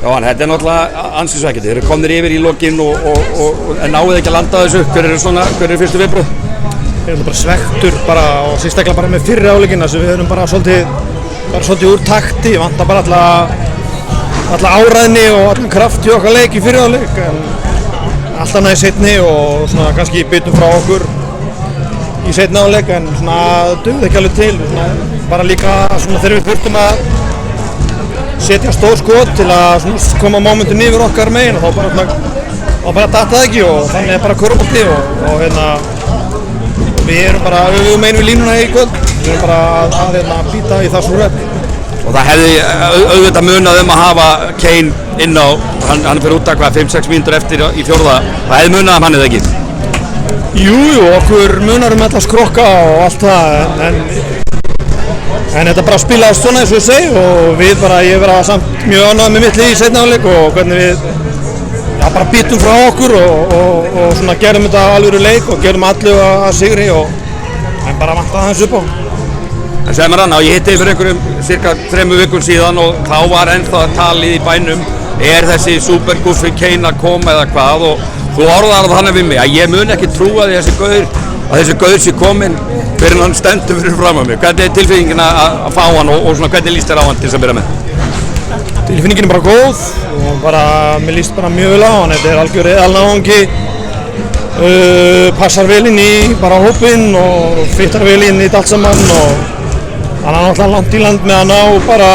Já, en þetta náttúrulega ansýsvækjandi. Þeir eru komnir yfir í lokinn en náðu ekki að landa þessu. Hver eru fyrstu viðbrögð? Ég er bara svektur og sérstaklega bara með fyrri áleikina sem við erum bara svolítið úr takti. Ég vantar bara alla áræðni og allan kraft í okkar leik í fyrri áleik. En allt annað í seinni og svona kannski byttum frá okkur í seinni áleik en svona dugði ekki alveg til. Svona, bara líka svona þegar við þurftum að setja stór skot til að koma momentum yfir okkar megin og þá bara datt það ekki og þannig er bara körfubolti og við erum bara öfugum einu við línuna í kvöld. Við erum bara að býta í það súrefni. Og það hefði auðvitað munað að hafa Kane inn á, hann fyrir út að 5-6 mínútur eftir í fjórða. Það hefði munað hann eða ekki? Jú, okkur munar alla skrokka og allt það en þetta bara spilaðist svona eins og ég segi og ég vera samt mjög ánægður með mitt lið í seinni hálfleik og hvernig við bara býtum frá okkur og svona gerum þetta alvöru leik og gerum allu að sigri en bara vantaði aðeins upp á. En segð mér annað, ég hitti fyrir einhverjum cirka 3 vikum síðan og þá var ennþá talið í bænum þessi superguffi Kane að koma eða hvað og þú orðar þannig við mig að ég mun ekki trúa því að þessi gaur sé kominn fyrir hann stendur fyrir fram á mig. Hvernig er tilfinningin að fá hann og svona hvernig líst þér á hann til þess að byrja með? Tilfinningin er bara góð og mér líst bara mjög vel á hann. Þetta er algjör eðalnáungi, passar vel inn í bara hópinn og fittar vel inn í þetta allt saman og hann er náttúrulega langt í land með að ná bara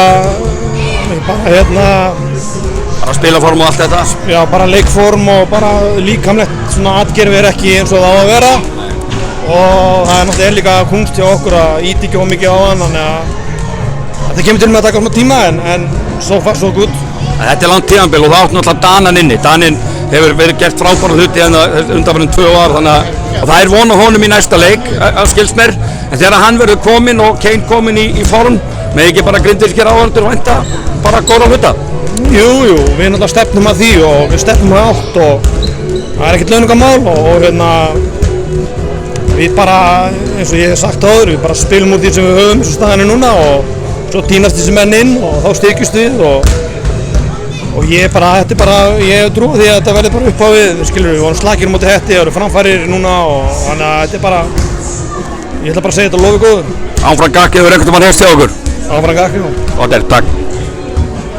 spilaform og allt þetta? Já, bara leikform og bara líkamlegt svona atgerfi er ekki eins og það á að vera og það er náttúrulega líka kunst hjá okkur að íti ekki of mikið á hann þannig að þetta kemur til með að taka smá tíma en so far so good. Þetta er langt tímabil og það átt náttúrulega Danan inni. Daninn hefur verið gert frábæra hluti undanfarið 2 ár þannig að það er von á honum í næsta leik að skilst mér en þegar hann verður kominn og Kane kominn í form með ekki bara Grindvíkir áhorfendur vænta bara góða hluta. Jú, við náttúrulega stefnum að því og við stefnum að átt og það er ekkert launungarmál og við bara, eins og ég hef sagt áður, við bara spilum út því sem við höfum eins og staðan er núna og svo tínast þessi menn inn og þá styrkjumst við og ég hef trú á því að þetta verði bara upp á við vorum slakir á móti Hetti, það eru framfærir núna og þannig að þetta er bara ég ætla bara að segja þetta lofi góður. Áfram Gakki hefur einhvern veginn heyrst hjá okkur? Áfram Gakki. Ok, takk.